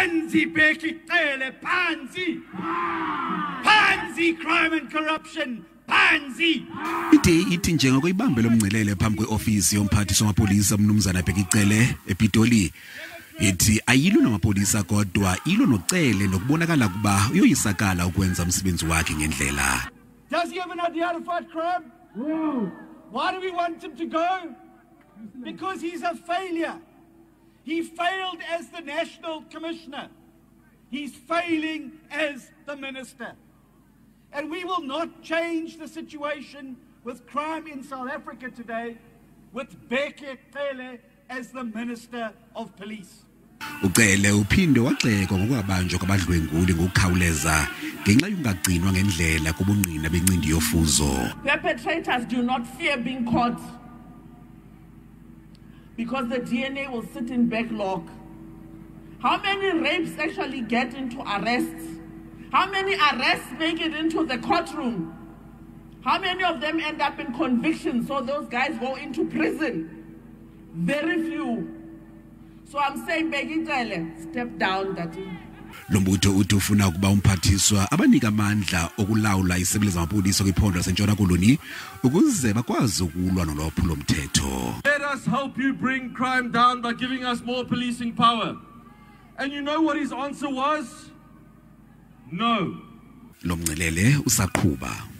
Panzi Bheki Cele, Panzi! Panzi crime and corruption, Panzi! Ithi njengokuyibambe lo umgcelele phambi kweofisi yomphathiswa wamapolisa umnumzana Bheki Cele ePitoli. Ithi ayilo namapolisa kodwa ilo noCele nokubonakala kuba uyoyisakala ukwenza umsebenzi wakhe ngendlela. Does he have an idea to fight crime? No. Why do we want him to go? Because he's a failure. He failed as the National Commissioner. He's failing as the Minister. And we will not change the situation with crime in South Africa today with Bheki Cele as the Minister of Police. uCele uphinde waxekwa ngokubanjwa kwabadlwenguli ngokukhawuleza ngenxa yokungagcinwa ngendlela kubungqina bencindi yofuzo. Perpetrators do not fear being caught because the DNA will sit in backlog. How many rapes actually get into arrests? How many arrests make it into the courtroom? How many of them end up in convictions so those guys go into prison? Very few. So I'm saying, Bheki Cele, step down that. Umbutho uthi ufuna ukuba umphathiswa abanika amandla okulawula isebe lezamapolisa kwiphondo laseNtshona Koloni ukuze bakwazi ukulwa nolophulo mthetho. Let us help you bring crime down by giving us more policing power. And you know what his answer was? No. Lo umgcelele usaqhuba.